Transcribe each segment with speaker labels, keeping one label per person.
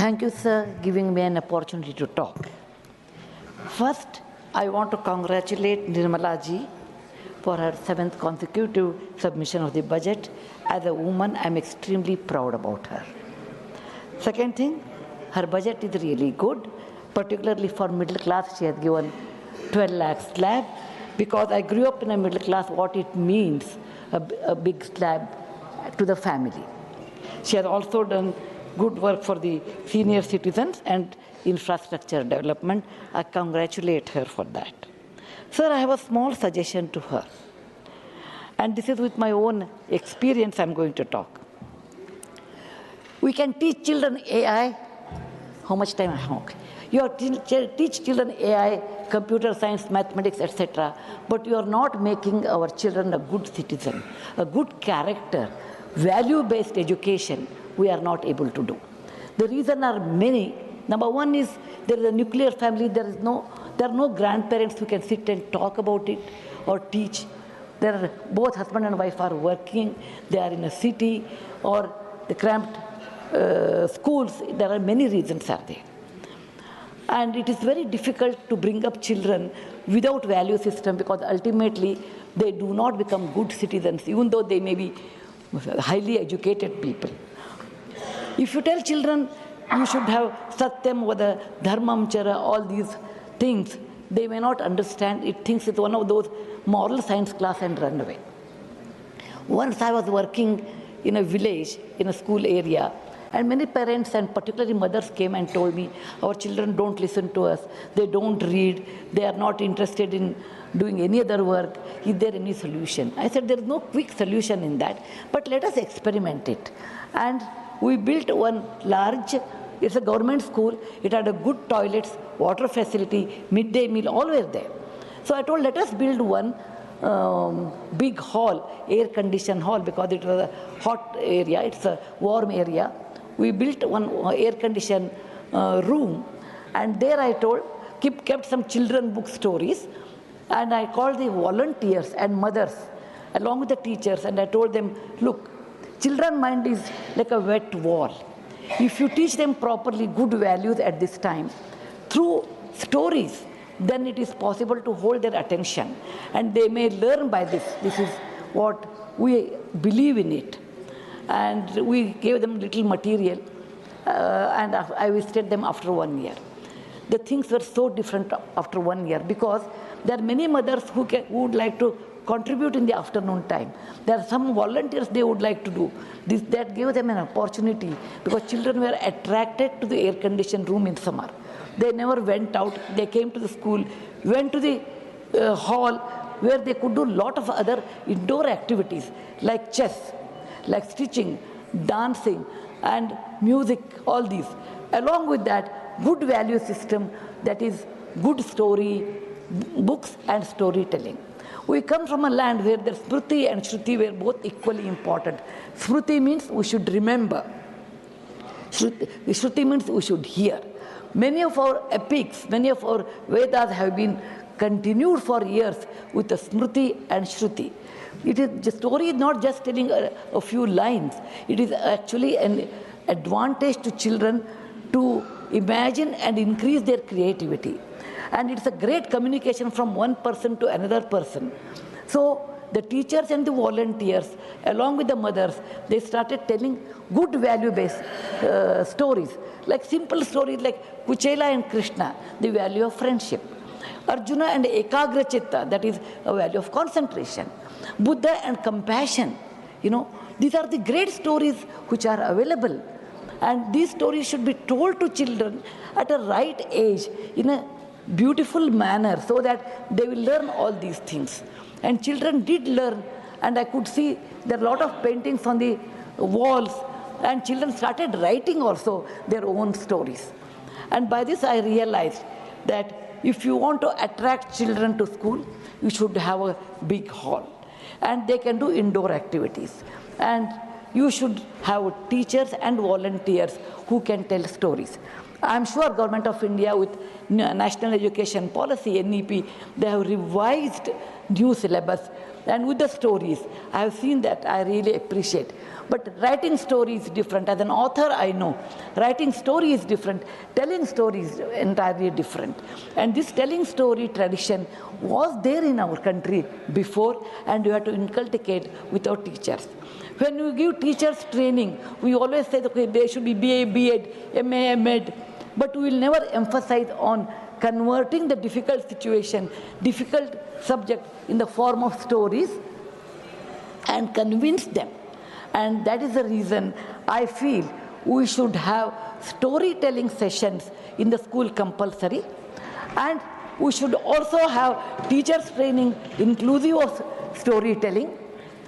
Speaker 1: Thank you, sir, giving me an opportunity to talk. First, I want to congratulate Nirmala ji for her 7th consecutive submission of the budget. As a woman, I'm extremely proud about her. Second thing, her budget is really good, particularly for middle class. She has given 12 lakh slab, because I grew up in a middle class, what it means, a big slab to the family. She has also done good work for the senior citizens and infrastructure development. I congratulate her for that. Sir, I have a small suggestion to her. And this is with my own experience I'm going to talk. We can teach children AI. How much time I have? Okay. You teach children AI, computer science, mathematics, etc. But you are not making our children a good citizen, a good character, value-based education. We are not able to do. The reasons are many. Number one is there is a nuclear family. There are no grandparents who can sit and talk about it or teach. Both husband and wife are working. They are in a city or the cramped schools. There are many reasons are there. And it is very difficult to bring up children without value system, because ultimately they do not become good citizens, even though they may be highly educated people. If you tell children you should have Satyam, Vada, Dharmam, Chara, all these things, they may not understand. It thinks it's one of those moral science class and run away. Once I was working in a village, in a school area, and many parents and particularly mothers came and told me, our children don't listen to us, they don't read, they are not interested in doing any other work. Is there any solution? I said, there is no quick solution in that, but let us experiment it. And we built one large, it's a government school, it had a good toilets, water facility, midday meal, all were there. So I told, let us build one big hall, air-conditioned hall, because it was a hot area, it's a warm area. We built one air-conditioned room, and there I told, kept some children book stories, and I called the volunteers and mothers along with the teachers, and I told them, look, children's mind is like a wet wall. If you teach them properly good values at this time, through stories, then it is possible to hold their attention, and they may learn by this. This is what we believe in it. And we gave them little material, and I visited them after 1 year. The things were so different after 1 year, because there are many mothers who would like to contribute in the afternoon time. There are some volunteers they would like to do. That gave them an opportunity, because children were attracted to the air-conditioned room in summer. They never went out. They came to the school, went to the hall, where they could do a lot of other indoor activities like chess, like stitching, dancing, and music, all these. Along with that, good value system, that is good story, books and storytelling. We come from a land where the Smriti and Shruti were both equally important. Smriti means we should remember. Shruti means we should hear. Many of our epics, many of our Vedas have been continued for years with the Smriti and Shruti. The story is not just telling a few lines. It is actually an advantage to children to imagine and increase their creativity. And it's a great communication from one person to another person. So the teachers and the volunteers, along with the mothers, they started telling good value-based stories, like simple stories like Kuchela and Krishna, the value of friendship. Arjuna and Ekagra Chitta, that is a value of concentration. Buddha and compassion, these are the great stories which are available. And these stories should be told to children at a right age in a beautiful manner, so that they will learn all these things. And children did learn, and I could see there are a lot of paintings on the walls, and children started writing also their own stories. And by this I realized that if you want to attract children to school, you should have a big hall, and they can do indoor activities. And you should have teachers and volunteers who can tell stories. I'm sure Government of India with National Education Policy, NEP, they have revised new syllabus and with the stories. I have seen that, I really appreciate. But writing story is different. As an author, I know writing story is different, telling story is entirely different. And this telling story tradition was there in our country before, and you have to inculcate with our teachers. When we give teachers training, we always say, okay, they should be BA, B.Ed, MA, M.Ed, but we will never emphasize on converting the difficult situation, difficult subject in the form of stories and convince them. And that is the reason I feel we should have storytelling sessions in the school compulsory, and we should also have teachers training inclusive of storytelling,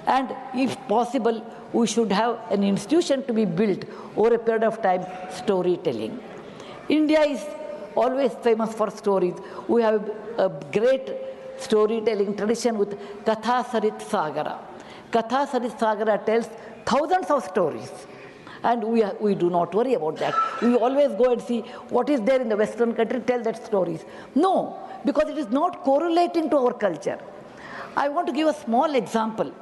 Speaker 1: and if possible we should have an institution to be built over a period of time, storytelling. India is always famous for stories. We have a great storytelling tradition with Katha Sarit Sagara. Katha Sarit Sagara tells thousands of stories, and we do not worry about that. We always go and see what is there in the Western country, tell that stories. No, because it is not correlating to our culture. I want to give a small example.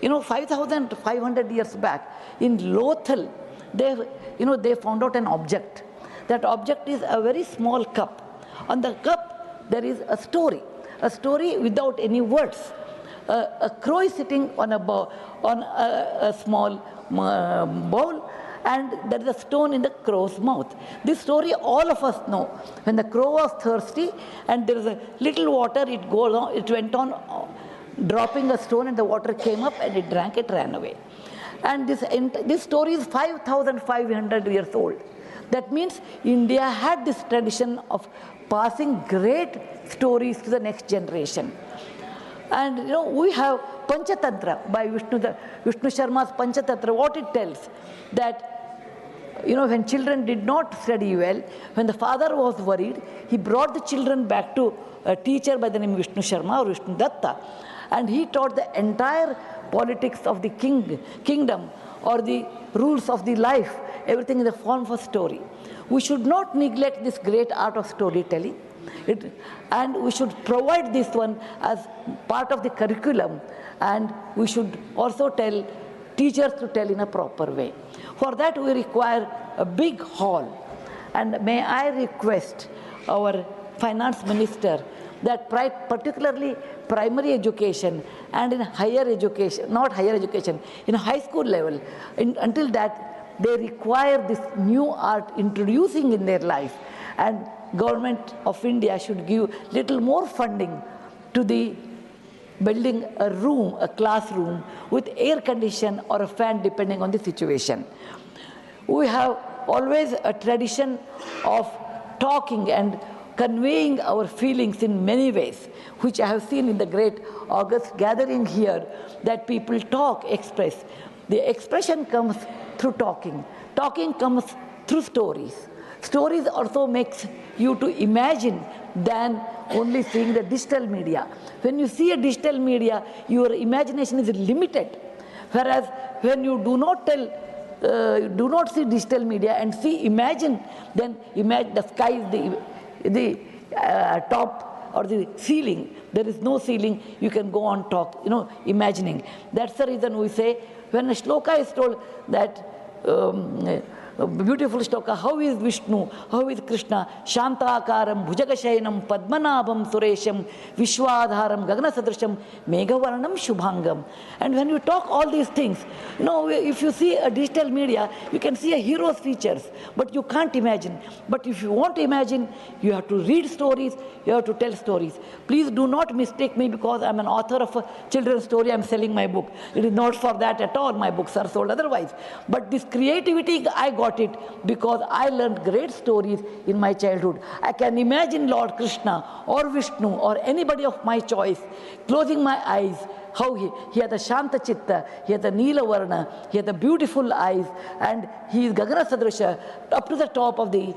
Speaker 1: 5,500 years back in Lothal, they found out an object. That object is a very small cup. On the cup, there is a story without any words. A crow is sitting on a small bowl, and there is a stone in the crow's mouth. This story all of us know. When the crow was thirsty and there is a little water, it went on dropping a stone, and the water came up and it drank, it ran away. And this story is 5,500 years old. That means India had this tradition of passing great stories to the next generation. And we have Panchatantra by Vishnu Sharma's Panchatantra. What it tells, that when children did not study well, when the father was worried, he brought the children back to a teacher by the name of Vishnu Sharma or Vishnu Datta, and he taught the entire politics of the kingdom or the rules of the life, everything in the form of a story. We should not neglect this great art of storytelling, and we should provide this one as part of the curriculum, and we should also tell teachers to tell in a proper way. For that we require a big hall, and may I request our finance minister that particularly primary education and in higher education, not higher education, in high school level, until that they require this new art introducing in their life, and Government of India should give little more funding to the building a classroom with air condition or a fan depending on the situation. We have always a tradition of talking and conveying our feelings in many ways, which I have seen in the great August gathering here, that people talk, express. The expression comes through talking. Talking comes through stories. Stories also makes you to imagine than only seeing the digital media. When you see a digital media, your imagination is limited. Whereas when you do not see digital media and imagine, then imagine the sky is the top or the ceiling. There is no ceiling, you can go on imagining. That's the reason we say, when a shloka is told that, beautiful shloka, how is Vishnu, how is Krishna, Shantakaram, Bhujagashayanam, Padmanabham, Suresham, Vishwadharam, Gaganasadrisham, Meghavarnam, Shubhangam. And when you talk all these things, if you see a digital media, you can see a hero's features, but you can't imagine. But if you want to imagine, you have to read stories, you have to tell stories. Please do not mistake me because I'm an author of a children's story, I'm selling my book. It is not for that at all, my books are sold otherwise. But this creativity, I got it because I learned great stories in my childhood. I can imagine Lord Krishna or Vishnu or anybody of my choice, closing my eyes, how he had a Shanta Chitta, he had a Neela Varna, he had the beautiful eyes, and he is Gagana Sadrisha, up to the top of the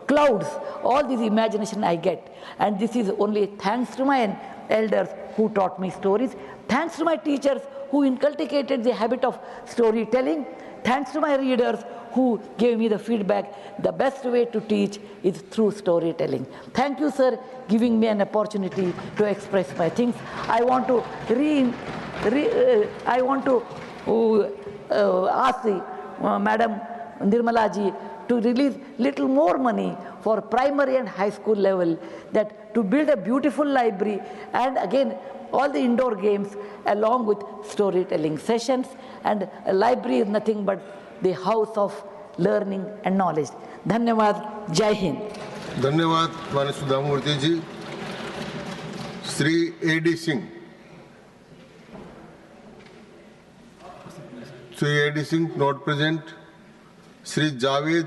Speaker 1: clouds. All this imagination I get. And this is only thanks to my elders who taught me stories, thanks to my teachers who inculcated the habit of storytelling, thanks to my readers who gave me the feedback, the best way to teach is through storytelling. Thank you, sir, giving me an opportunity to express my things. I want to ask the Madam Nirmala ji to release little more money for primary and high school level, that to build a beautiful library and again all the indoor games along with storytelling sessions. And a library is nothing but the house of learning and knowledge. Dhanyavad, Jai Hind.
Speaker 2: धन्यवाद माननीय Sudha Murty ji. Shri A.D. Singh, Shri A.D. Singh not present. Shri Javed